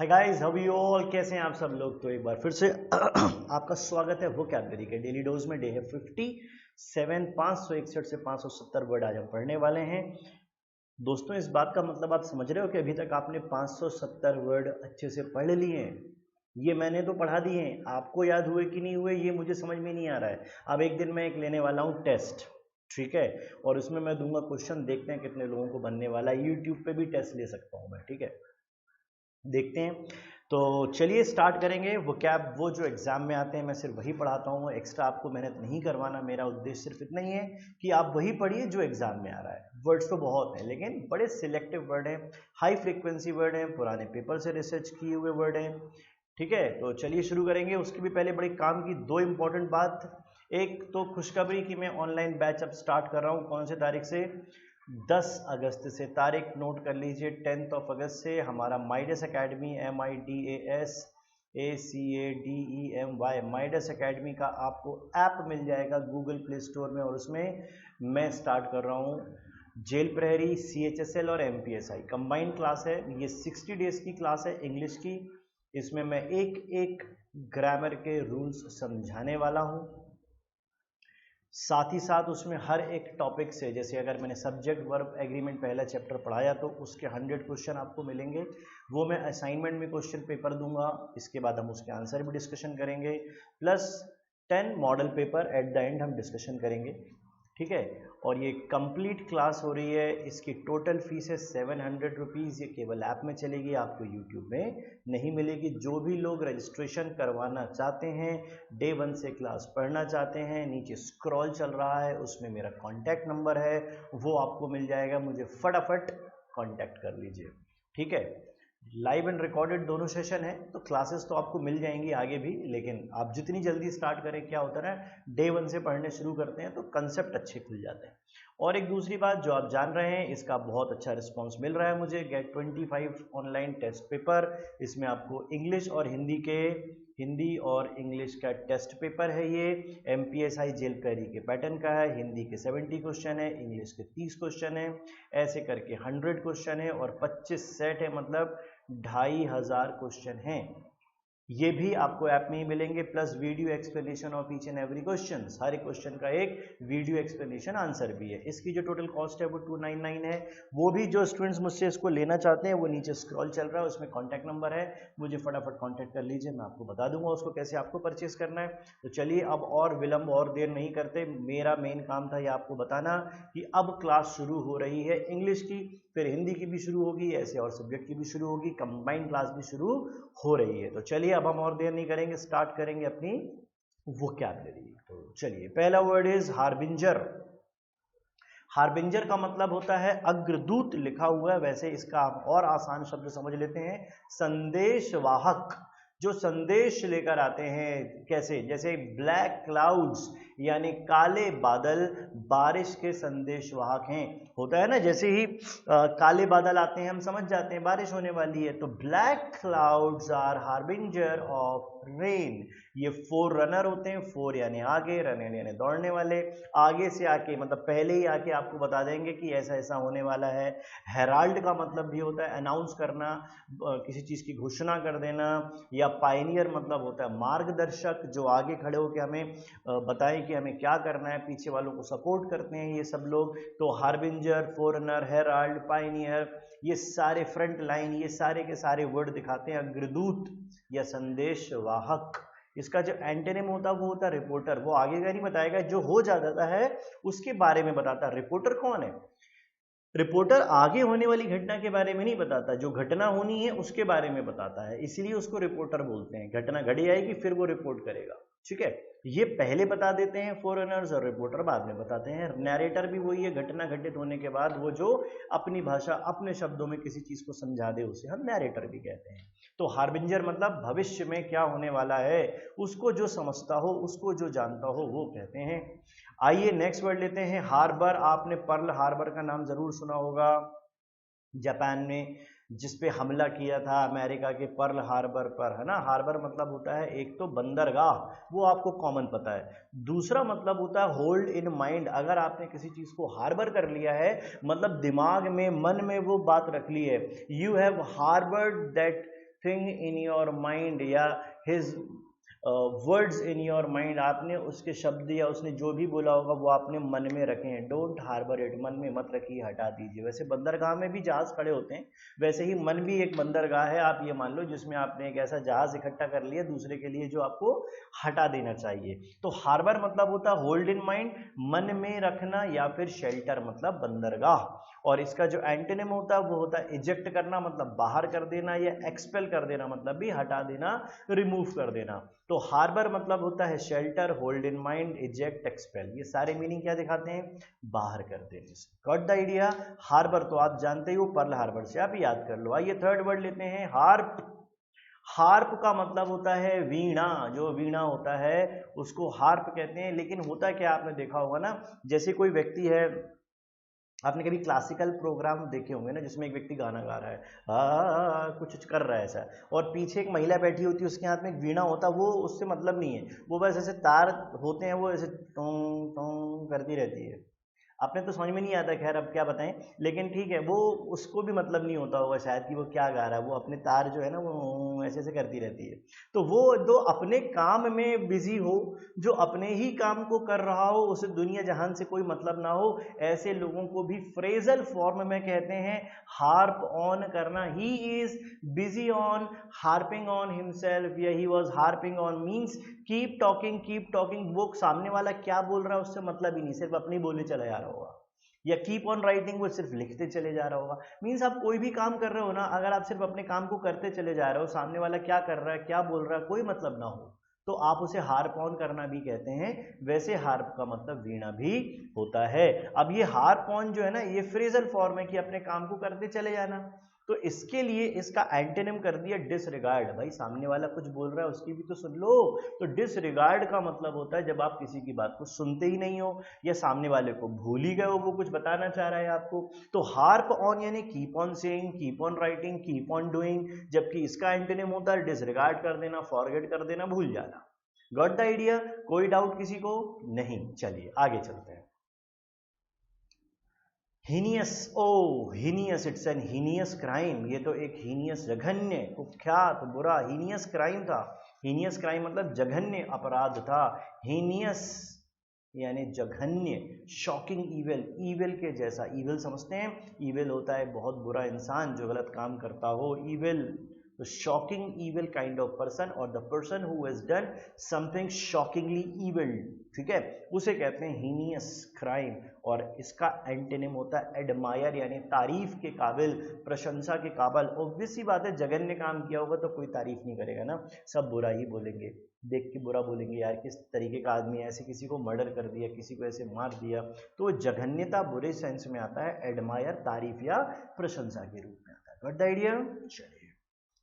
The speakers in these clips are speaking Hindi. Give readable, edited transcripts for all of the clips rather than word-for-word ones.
Hi guys, how you all, कैसे हैं आप सब लोग। तो एक बार फिर से आपका स्वागत है वोकैबुलरी के डेली डोज में। डे है 57, 561 से 570 वर्ड आज हम पढ़ने वाले हैं। दोस्तों, इस बात का मतलब आप समझ रहे हो कि अभी तक आपने 570 वर्ड अच्छे से पढ़ लिए हैं। ये मैंने तो पढ़ा दिए हैं, आपको याद हुए कि नहीं हुए ये मुझे समझ में नहीं आ रहा है। अब एक दिन मैं एक लेने वाला हूँ टेस्ट, ठीक है, और उसमें मैं दूंगा क्वेश्चन, देखते हैं कितने लोगों को बनने वाला है। यूट्यूब पे भी टेस्ट ले सकता हूँ मैं, ठीक है, देखते हैं। तो चलिए स्टार्ट करेंगे। वो कैब वो जो एग्जाम में आते हैं मैं सिर्फ वही पढ़ाता हूँ, एक्स्ट्रा आपको मेहनत नहीं करवाना। मेरा उद्देश्य सिर्फ इतना ही है कि आप वही पढ़िए जो एग्जाम में आ रहा है। वर्ड्स तो बहुत हैं लेकिन बड़े सिलेक्टिव वर्ड हैं, हाई फ्रीक्वेंसी वर्ड हैं, पुराने पेपर से रिसर्च किए हुए वर्ड हैं, ठीक है। तो चलिए शुरू करेंगे। उसके भी पहले बड़े काम की दो इंपॉर्टेंट बात। एक तो खुशखबरी कि मैं ऑनलाइन बैच अब स्टार्ट कर रहा हूँ। कौन से तारीख से? 10 अगस्त से। तारीख नोट कर लीजिए, 10 अगस्त से हमारा Midas academy, MIDASACADEMY Midas academy का आपको ऐप मिल जाएगा गूगल प्ले स्टोर में, और उसमें मैं स्टार्ट कर रहा हूँ जेल प्रहरी, CHSL और MPSI कंबाइंड क्लास है। ये 60 डेज की क्लास है इंग्लिश की। इसमें मैं एक एक ग्रामर के रूल्स समझाने वाला हूँ, साथ ही साथ उसमें हर एक टॉपिक से, जैसे अगर मैंने सब्जेक्ट वर्ब एग्रीमेंट पहला चैप्टर पढ़ाया तो उसके 100 क्वेश्चन आपको मिलेंगे। वो मैं असाइनमेंट में क्वेश्चन पेपर दूंगा, इसके बाद हम उसके आंसर भी डिस्कशन करेंगे, plus 10 model paper at the end हम डिस्कशन करेंगे, ठीक है। और ये कंप्लीट क्लास हो रही है। इसकी टोटल फीस है 700 रुपीज़। ये केवल ऐप में चलेगी, आपको यूट्यूब में नहीं मिलेगी। जो भी लोग रजिस्ट्रेशन करवाना चाहते हैं, डे 1 से क्लास पढ़ना चाहते हैं, नीचे स्क्रॉल चल रहा है, उसमें मेरा कॉन्टैक्ट नंबर है, वो आपको मिल जाएगा। मुझे फटाफट कॉन्टैक्ट कर लीजिए, ठीक है। लाइव एंड रिकॉर्डेड दोनों सेशन है, तो क्लासेस तो आपको मिल जाएंगी आगे भी, लेकिन आप जितनी जल्दी स्टार्ट करें, क्या होता है ना, डे 1 से पढ़ने शुरू करते हैं तो कंसेप्ट अच्छे खुल जाते हैं। और एक दूसरी बात जो आप जान रहे हैं, इसका बहुत अच्छा रिस्पांस मिल रहा है मुझे। गेट 25 ऑनलाइन टेस्ट पेपर, इसमें आपको इंग्लिश और हिंदी और इंग्लिश का टेस्ट पेपर है। ये MPSI जेल प्रहरी के पैटर्न का है। हिंदी के 70 क्वेश्चन है, इंग्लिश के 30 क्वेश्चन है, ऐसे करके 100 क्वेश्चन है, और 25 सेट है, मतलब 2500 क्वेश्चन हैं। ये भी आपको ऐप में ही मिलेंगे, plus video explanation of each and every question. सारे क्वेश्चन का एक वीडियो एक्सप्लेनेशन आंसर भी है। इसकी जो टोटल कॉस्ट है वो 299 है। वो भी जो स्टूडेंट्स मुझसे इसको लेना चाहते हैं, वो नीचे स्क्रॉल चल रहा है, उसमें कॉन्टैक्ट नंबर है, मुझे फटाफट कॉन्टैक्ट कर लीजिए, मैं आपको बता दूंगा उसको कैसे आपको परचेस करना है। तो चलिए अब और विलंब और देर नहीं करते। मेरा मेन काम था ये आपको बताना कि अब क्लास शुरू हो रही है इंग्लिश की, फिर हिंदी की भी शुरू होगी, ऐसे और सब्जेक्ट की भी शुरू होगी, कंबाइंड क्लास भी शुरू हो रही है। तो चलिए अब हम और देर नहीं करेंगे, स्टार्ट करेंगे अपनी वोकैबुलरी। तो चलिए, पहला वर्ड इज हार्बिंजर। हार्बिंजर का मतलब होता है अग्रदूत लिखा हुआ है, वैसे इसका आप और आसान शब्द समझ लेते हैं, संदेशवाहक। जो संदेश लेकर आते हैं, कैसे? जैसे ब्लैक क्लाउड्स यानी काले बादल बारिश के संदेशवाहक हैं। होता है ना, जैसे ही काले बादल आते हैं हम समझ जाते हैं बारिश होने वाली है। तो black clouds are harbinger of rain. ये 4 रनर होते हैं, 4 यानी आगे, रनर यानी दौड़ने वाले। आगे से आके मतलब पहले ही आके आपको बता देंगे कि ऐसा ऐसा होने वाला है। हेराल्ड का मतलब भी होता है अनाउंस करना, किसी चीज की घोषणा कर देना। या पायनियर मतलब होता है मार्गदर्शक, जो आगे खड़े होकर हमें बताएं कि हमें क्या करना है, पीछे वालों को सपोर्ट करते हैं ये सब लोग। तो हार्बिंजर, फोरनर, हेराल्ड, पायनियर, ये सारे फ्रंट लाइन, ये सारे के सारे वर्ड दिखाते हैं अग्रदूत या संदेशवाहक। इसका जो एंटोनिम होता है वो होता है रिपोर्टर। वो आगे का नहीं बताएगा, जो हो जाता है उसके बारे में बताता है। रिपोर्टर कौन है? रिपोर्टर आगे होने वाली घटना के बारे में नहीं बताता, जो घटना होनी है उसके बारे में बताता है, इसलिए उसको रिपोर्टर बोलते हैं। घटना घड़ी आएगी फिर वो रिपोर्ट करेगा, ठीक है। ये पहले बता देते हैं फॉरेनर्स, और रिपोर्टर बाद में बताते हैं। नैरेटर भी वही है, घटना घटित होने के बाद वो जो अपनी भाषा अपने शब्दों में किसी चीज को समझा दे उसे हम नैरेटर भी कहते हैं। तो हार्बिंजर मतलब भविष्य में क्या होने वाला है उसको जो समझता हो, उसको जो जानता हो, वो कहते हैं। आइए नेक्स्ट वर्ड लेते हैं, हार्बर। आपने पर्ल हार्बर का नाम जरूर सुना होगा, जापान ने जिस पे हमला किया था अमेरिका के पर्ल हार्बर पर, है ना। हार्बर मतलब होता है एक तो बंदरगाह, वो आपको कॉमन पता है। दूसरा मतलब होता है होल्ड इन माइंड। अगर आपने किसी चीज को हार्बर कर लिया है, मतलब दिमाग में, मन में वो बात रख ली है, you have harboured that thing in your mind या his words in your mind, आपने उसके शब्द या उसने जो भी बोला होगा वो आपने मन में रखे हैं। डोंट हार्बर इट, मन में मत रखिए, हटा दीजिए। वैसे बंदरगाह में भी जहाज खड़े होते हैं, वैसे ही मन भी एक बंदरगाह है, आप ये मान लो, जिसमें आपने एक ऐसा जहाज इकट्ठा कर लिया दूसरे के लिए जो आपको हटा देना चाहिए। तो हार्बर मतलब होता है होल्ड इन माइंड, मन में रखना, या फिर शेल्टर मतलब बंदरगाह। और इसका जो एंटोनिम होता है वो होता है इजेक्ट करना, मतलब बाहर कर देना, या एक्सपेल कर देना मतलब भी हटा देना, रिमूव कर देना। तो हार्बर मतलब होता है shelter, hold in mind, eject, expel. ये सारे मीनिंग क्या दिखाते हैं? बाहर कर देने से। Got the idea? हार्बर तो आप जानते ही हो, पर्ल हार्बर से आप याद कर लो। आइए थर्ड वर्ड लेते हैं, हार्प। हार्प का मतलब होता है वीणा, जो वीणा होता है उसको हार्प कहते हैं। लेकिन होता क्या, आपने देखा होगा ना, जैसे कोई व्यक्ति है, आपने कभी क्लासिकल प्रोग्राम देखे होंगे ना, जिसमें एक व्यक्ति गाना गा रहा है, कुछ कर रहा है ऐसा, और पीछे एक महिला बैठी होती है, उसके हाथ में एक वीणा होता है, वो उससे मतलब नहीं है, वो बस ऐसे तार होते हैं, वो ऐसे टोंग टोंग करती रहती है। आपने तो समझ में नहीं आता, खैर अब क्या बताएं, लेकिन ठीक है, वो उसको भी मतलब नहीं होता होगा शायद कि वो क्या गा रहा है, वो अपने तार जो है ना वो ऐसे ऐसे करती रहती है। तो वो जो अपने काम में बिजी हो, जो अपने ही काम को कर रहा हो, उसे दुनिया जहान से कोई मतलब ना हो, ऐसे लोगों को भी फ्रेजल फॉर्म में कहते हैं हार्प ऑन करना। He is busy on harping on himself, या he was harping on means keep talking. वो सामने वाला क्या बोल रहा है उससे मतलब ही नहीं, सिर्फ अपनी बोले चला जा रहा होगा। या कीप ऑन राइटिंग, वो सिर्फ लिखते चले जा रहा होगा। मीन्स आप कोई भी काम कर रहे हो ना, अगर आप सिर्फ अपने काम को करते चले जा रहे हो, सामने वाला क्या कर रहा है, क्या बोल रहा है, कोई मतलब ना हो, तो आप उसे हार्प ऑन करना भी कहते हैं। वैसे हार्प का मतलब वीणा भी होता है। अब ये हार्प ऑन जो है ना, ये फ्रेजल फॉर्म है कि अपने काम को करते चले जाना। तो इसके लिए इसका एंटोनिम कर दिया डिसरिगार्ड। भाई सामने वाला कुछ बोल रहा है उसकी भी तो सुन लो। तो डिसरिगार्ड का मतलब होता है जब आप किसी की बात को सुनते ही नहीं हो, या सामने वाले को भूल ही गए हो वो कुछ बताना चाह रहा है आपको। तो हार्प ऑन यानी keep on saying, keep on writing, keep on doing, जबकि इसका एंटोनिम होता है डिसरिगार्ड कर देना, फॉरगेट कर देना, भूल जाना। Got the idea? कोई डाउट किसी को? नहीं। चलिए आगे चलते हैं। Heinous, oh heinous, it's an heinous crime. ये तो एक हीनियस, जघन्य, कुख्यात, बुरा, हीनियस क्राइम था। हीनियस क्राइम मतलब जघन्य अपराध था। हीनियस यानी जघन्य, शॉकिंग ईविल, ईविल के जैसा। ईविल समझते हैं? ईविल होता है बहुत बुरा इंसान जो गलत काम करता हो, ईविल। तो shocking evil kind of person, और the person who has done something shockingly evil, ठीक है, उसे कहते हैं हीनियस क्राइम। और इसका एंटोनिम होता है एडमायर, यानी तारीफ के काबिल, प्रशंसा के काबिल। ऑब्वियस सी बात है, जघन्य काम किया होगा तो कोई तारीफ नहीं करेगा ना, सब बुरा ही बोलेंगे, देख के बुरा बोलेंगे, यार किस तरीके का आदमी है, ऐसे किसी को मर्डर कर दिया, किसी को ऐसे मार दिया। तो जघन्यता बुरे सेंस में आता है, एडमायर तारीफ या प्रशंसा के रूप में आता है। Got the idea? चलिए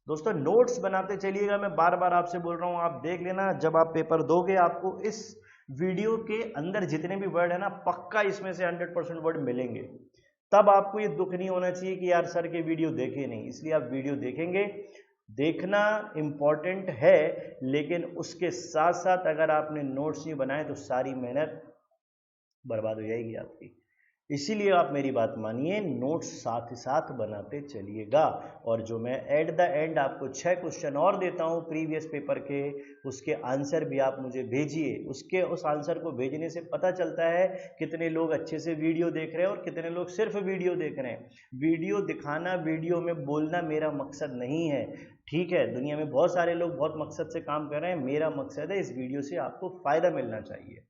दोस्तों, नोट्स बनाते चलिएगा, मैं बार बार आपसे बोल रहा हूं, आप देख लेना, जब आप पेपर दोगे आपको इस वीडियो के अंदर जितने भी वर्ड है ना, पक्का इसमें से 100% वर्ड मिलेंगे। तब आपको ये दुख नहीं होना चाहिए कि यार सर के वीडियो देखे नहीं, इसलिए आप वीडियो देखेंगे। देखना इंपॉर्टेंट है, लेकिन उसके साथ साथ अगर आपने नोट्स नहीं बनाए तो सारी मेहनत बर्बाद हो जाएगी आपकी। इसीलिए आप मेरी बात मानिए, नोट्स साथ ही साथ बनाते चलिएगा। और जो मैं एट द एंड आपको 6 क्वेश्चन और देता हूं प्रीवियस पेपर के, उसके आंसर भी आप मुझे भेजिए। उस आंसर को भेजने से पता चलता है कितने लोग अच्छे से वीडियो देख रहे हैं और कितने लोग सिर्फ वीडियो देख रहे हैं। वीडियो दिखाना, वीडियो में बोलना मेरा मकसद नहीं है, ठीक है। दुनिया में बहुत सारे लोग बहुत मकसद से काम कर रहे हैं, मेरा मकसद है इस वीडियो से आपको फायदा मिलना चाहिए।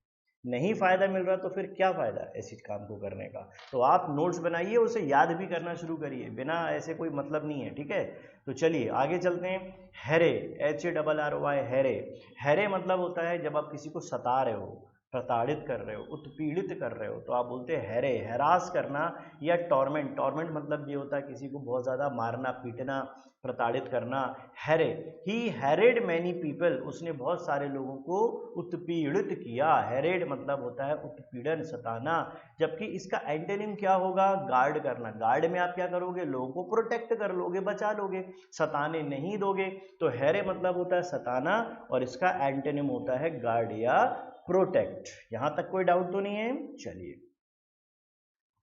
नहीं फायदा मिल रहा तो फिर क्या फायदा ऐसे काम को करने का। तो आप नोट्स बनाइए, उसे याद भी करना शुरू करिए, बिना ऐसे कोई मतलब नहीं है, ठीक है। तो चलिए आगे चलते हैं। हैरे, HARRY, हैरे। हैरे मतलब होता है जब आप किसी को सता रहे हो, प्रताड़ित कर रहे हो, उत्पीड़ित कर रहे हो, तो आप बोलते हैं हैरे, हैरास करना या टॉर्मेंट। टॉर्मेंट मतलब ये होता है किसी को बहुत ज़्यादा मारना, पीटना, प्रताड़ित करना। हैरे, ही हैरेड मैनी पीपल, उसने बहुत सारे लोगों को उत्पीड़ित किया। हैरेड मतलब होता है उत्पीड़न, सताना। जबकि इसका एंटोनिम क्या होगा? गार्ड करना। गार्ड में आप क्या करोगे? लोगों को प्रोटेक्ट कर लोगे, बचा लोगे, सताने नहीं दोगे। तो हैरे मतलब होता है सताना, और इसका एंटोनिम होता है गार्ड या प्रोटेक्ट। यहां तक कोई डाउट तो नहीं है? चलिए,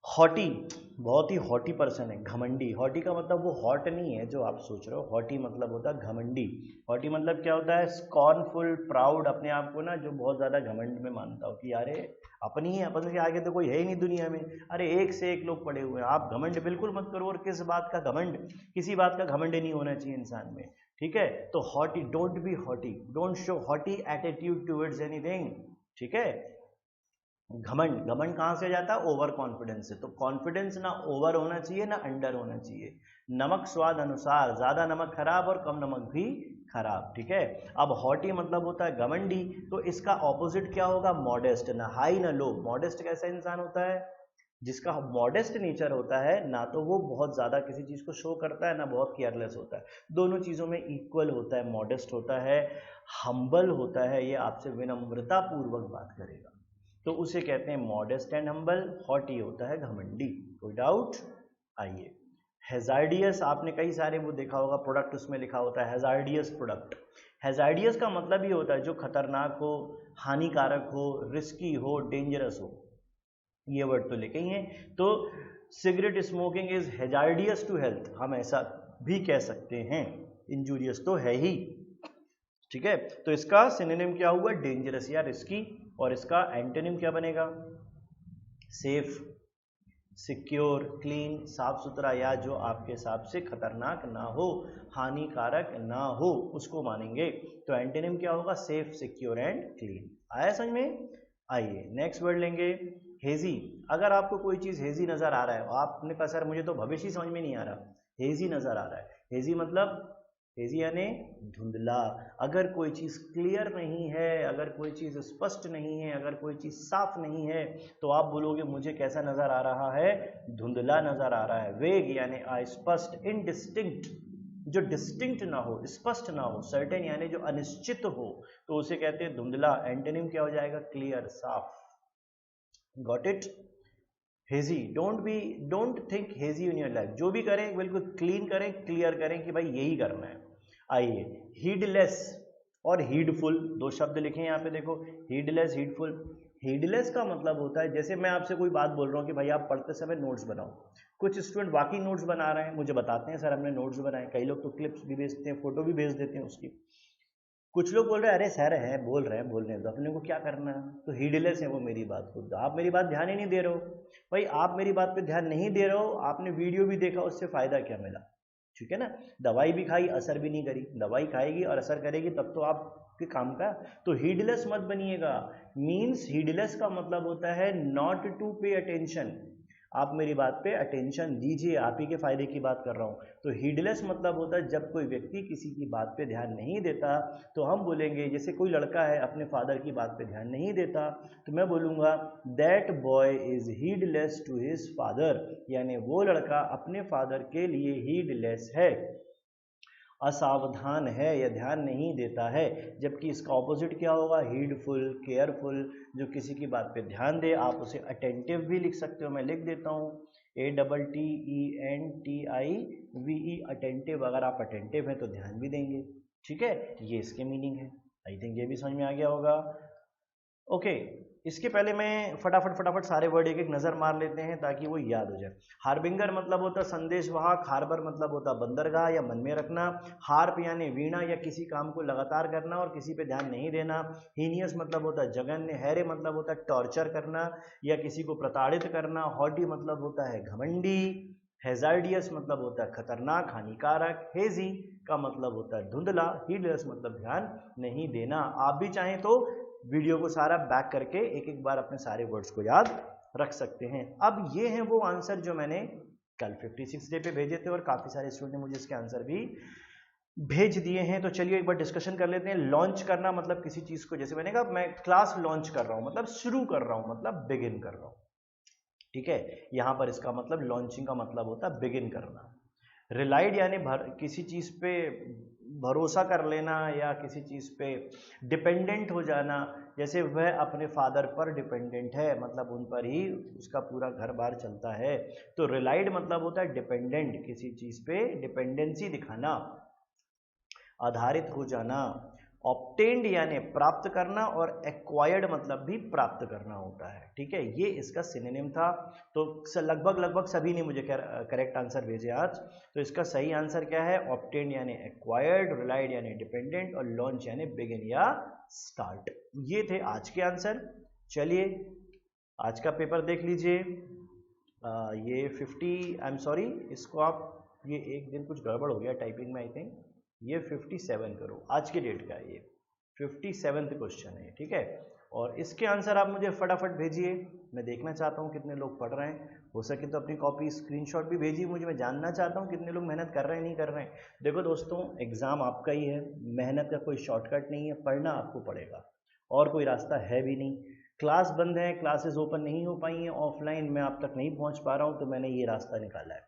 हॉटी, बहुत ही हॉटी पर्सन है, घमंडी। हॉटी का मतलब वो हॉट नहीं है जो आप सोच रहे हो, हॉटी मतलब होता है घमंडी। हॉटी मतलब क्या होता है? स्कॉर्नफुल, प्राउड, अपने आप को ना जो बहुत ज़्यादा घमंड में मानता हो कि यारे अपनी ही, अपन के आगे तो कोई है ही नहीं दुनिया में, अरे एक से एक लोग पड़े हुए हैं। आप घमंड बिल्कुल मत करो। और किस बात का घमंड? किसी बात का घमंड नहीं होना चाहिए इंसान में, ठीक है? तो haughty, don't be haughty, don't show haughty attitude towards anything, ठीक है? घमंड, घमंड कहाँ से जाता है? ओवर कॉन्फिडेंस से। तो कॉन्फिडेंस ना ओवर होना चाहिए ना अंडर होना चाहिए। नमक स्वाद अनुसार, ज्यादा नमक खराब और कम नमक भी खराब, ठीक है? अब हॉटी मतलब होता है घमंडी, तो इसका ऑपोजिट क्या होगा? मॉडेस्ट। ना हाई ना लो। मॉडेस्ट कैसा इंसान होता है? जिसका मॉडेस्ट नेचर होता है, ना तो वो बहुत ज्यादा किसी चीज को शो करता है ना बहुत केयरलेस होता है, दोनों चीजों में इक्वल होता है। मॉडेस्ट होता है, हम्बल होता है, ये आपसे विनम्रता पूर्वक बात करेगा, तो उसे कहते हैं मॉडेस्ट एंड हम्बल। हॉटी होता है घमंडी, कोई डाउट? आइए, हैजार्डियस, आपने कई सारे वो देखा होगा प्रोडक्ट, उसमें लिखा होता है हैजार्डियस प्रोडक्ट। हैजार्डियस का मतलब ये होता है जो खतरनाक हो, हानिकारक हो, रिस्की हो, डेंजरस हो, ये वर्ड तो लिखे ही हैं। तो cigarette smoking is hazardous to health, हम ऐसा भी कह सकते हैं, इंजूरियस तो है ही, ठीक है? तो इसका सिनोनिम क्या हुआ? डेंजरस या रिस्की। और इसका एंटोनिम क्या बनेगा? सेफ, सिक्योर, क्लीन, साफ सुथरा, या जो आपके हिसाब से खतरनाक ना हो, हानिकारक ना हो, उसको मानेंगे। तो एंटोनिम क्या होगा? Safe, secure and clean. आया समझ में? आइए नेक्स्ट वर्ड लेंगे, हेजी। अगर आपको कोई चीज हेजी नजर आ रहा है, आपने कहा सर मुझे तो भविष्य समझ में नहीं आ रहा, हेजी नजर आ रहा है। हेजी मतलब, हेजी यानी धुंधला। अगर कोई चीज क्लियर नहीं है, अगर कोई चीज स्पष्ट नहीं है, अगर कोई चीज साफ नहीं है, तो आप बोलोगे मुझे कैसा नजर आ रहा है? धुंधला नजर आ रहा है। वेग यानी अस्पष्ट, इनडिस्टिंक्ट, जो डिस्टिंक्ट ना हो, स्पष्ट ना हो। सर्टेन यानी जो अनिश्चित हो, तो उसे कहते हैं धुंधला। एंटोनिम क्या हो जाएगा? क्लियर, साफ। Got it? Hazy, don't think hazy in your life. जो भी करें बिल्कुल क्लीन करें, क्लियर करें कि भाई यही करना है। आइए, हीडलेस और हीडफुल, दो शब्द लिखे हैं यहाँ पे देखो, हीडलेस, हीडफुल। हीडलेस का मतलब होता है, जैसे मैं आपसे कोई बात बोल रहा हूँ कि भाई आप पढ़ते समय नोट्स बनाओ। कुछ स्टूडेंट वाकई नोट्स बना रहे हैं, मुझे बताते हैं सर हमने नोट्स बनाए। कई लोग तो क्लिप्स भी भेजते हैं, फोटो भी भेज देते हैं उसकी। कुछ लोग बोल रहे हैं अरे सर है, बोल रहे हैं, बोलने दो, अपने को क्या करना है? तो हीडलेस है वो मेरी बात को, आप मेरी बात ध्यान ही नहीं दे रहे हो। भाई आप मेरी बात पे ध्यान नहीं दे रहे हो, आपने वीडियो भी देखा, उससे फायदा क्या मिला? ठीक है ना? दवाई भी खाई, असर भी नहीं करी। दवाई खाएगी और असर करेगी तब तो आपके काम का। तो हीडलेस मत बनिएगा। मीन्स हीडलेस का मतलब होता है नॉट टू पे अटेंशन। आप मेरी बात पे अटेंशन दीजिए, आप ही के फायदे की बात कर रहा हूं। तो हीडलेस मतलब होता है जब कोई व्यक्ति किसी की बात पे ध्यान नहीं देता, तो हम बोलेंगे, जैसे कोई लड़का है अपने फादर की बात पे ध्यान नहीं देता, तो मैं बोलूंगा that boy is heedless to his father, यानी वो लड़का अपने फादर के लिए हीडलेस है, असावधान है या ध्यान नहीं देता है। जबकि इसका ऑपोजिट क्या होगा? हीडफुल, केयरफुल, जो किसी की बात पे ध्यान दे। आप उसे अटेंटिव भी लिख सकते हो, मैं लिख देता हूँ, ATTENTIVE, अटेंटिव। अगर आप अटेंटिव हैं तो ध्यान भी देंगे, ठीक है? ये इसके मीनिंग है। आई थिंक ये भी समझ में आ गया होगा। ओके, इसके पहले मैं फटाफट सारे वर्ड एक एक नजर मार लेते हैं ताकि वो याद हो जाए। हार्बिंगर मतलब होता है संदेशवाहक, हार्बर मतलब होता है बंदरगाह या मन में रखना, हार्प यानी वीणा या किसी काम को लगातार करना और किसी पे ध्यान नहीं देना, हीनियस मतलब होता है जघन्य, हैरे मतलब होता है टॉर्चर करना या किसी को प्रताड़ित करना, हॉटी मतलब होता है घमंडी, हैजार्डियस मतलब होता है खतरनाक, हानिकारक, हेजी का मतलब होता है धुंधला, हीडलेस मतलब ध्यान नहीं देना। आप भी चाहें तो वीडियो को सारा बैक करके एक एक बार अपने सारे वर्ड्स को याद रख सकते हैं। अब ये हैं वो आंसर जो मैंने कल 56 डे पे भेजे थे और काफी सारे स्टूडेंट ने मुझे इसके आंसर भी भेज दिए हैं। तो चलिए एक बार डिस्कशन कर लेते हैं। लॉन्च करना मतलब किसी चीज को, जैसे मैंने कहा मैं क्लास लॉन्च कर रहा हूं, मतलब शुरू कर रहा हूं, मतलब बिगिन कर रहा हूं, ठीक है? यहां पर इसका मतलब लॉन्चिंग का मतलब होता है बिगिन करना। रिलाइड यानी किसी चीज पे भरोसा कर लेना या किसी चीज पे डिपेंडेंट हो जाना, जैसे वह अपने फादर पर डिपेंडेंट है, मतलब उन पर ही उसका पूरा घर बार चलता है। तो रिलाइड मतलब होता है डिपेंडेंट, किसी चीज पे डिपेंडेंसी दिखाना, आधारित हो जाना। ऑब्टेन्ड यानी प्राप्त करना और एक्वायर्ड मतलब भी प्राप्त करना होता है, ठीक है। ये इसका सिनोनिम था। तो लगभग सभी ने मुझे करेक्ट आंसर भेजे आज। तो इसका सही आंसर क्या है? ऑब्टेन्ड यानी एक्वायर्ड, रिलाइड यानी डिपेंडेंट और लॉन्च यानी बिगिन या स्टार्ट। ये थे आज के आंसर। चलिए आज का पेपर देख लीजिए। ये 50, आई एम सॉरी, इसको आप, ये एक दिन कुछ गड़बड़ हो गया टाइपिंग में, आई थिंक ये 57 करो, आज की डेट का है, ये 57वां क्वेश्चन है, ठीक है। और इसके आंसर आप मुझे फटाफट भेजिए, मैं देखना चाहता हूँ कितने लोग पढ़ रहे हैं। हो सके तो अपनी कॉपी स्क्रीनशॉट भी भेजिए मुझे, मैं जानना चाहता हूँ कितने लोग मेहनत कर रहे हैं, नहीं कर रहे हैं। देखो दोस्तों, एग्ज़ाम आपका ही है, मेहनत का कोई शॉर्टकट नहीं है, पढ़ना आपको पड़ेगा और कोई रास्ता है भी नहीं। क्लास बंद है, क्लासेस ओपन नहीं हो पाई हैं, ऑफलाइन मैं आप तक नहीं पहुँच पा रहा हूँ, तो मैंने ये रास्ता निकाला है।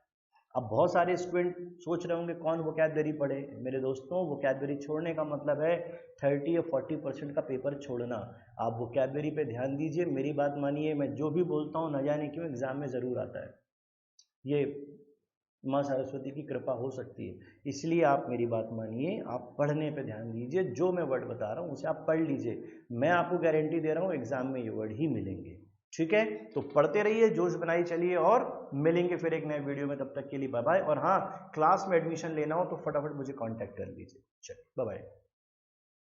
अब बहुत सारे स्टूडेंट सोच रहे होंगे कौन वोकैबुलरी पढ़े। मेरे दोस्तों, वोकैबुलरी छोड़ने का मतलब है 30 या 40% का पेपर छोड़ना। आप वोकैबुलरी पे ध्यान दीजिए, मेरी बात मानिए, मैं जो भी बोलता हूँ न जाने क्यों एग्जाम में ज़रूर आता है। ये माँ सरस्वती की कृपा हो सकती है, इसलिए आप मेरी बात मानिए, आप पढ़ने पे ध्यान दीजिए। जो मैं वर्ड बता रहा हूँ उसे आप पढ़ लीजिए, मैं आपको गारंटी दे रहा हूँ एग्जाम में ये वर्ड ही मिलेंगे, ठीक है। तो पढ़ते रहिए, जोश बनाई चलिए और मिलेंगे फिर एक नए वीडियो में। तब तक के लिए बाय बाय। और हाँ, क्लास में एडमिशन लेना हो तो फटाफट मुझे कांटेक्ट कर लीजिए। चलिए बाय बाय।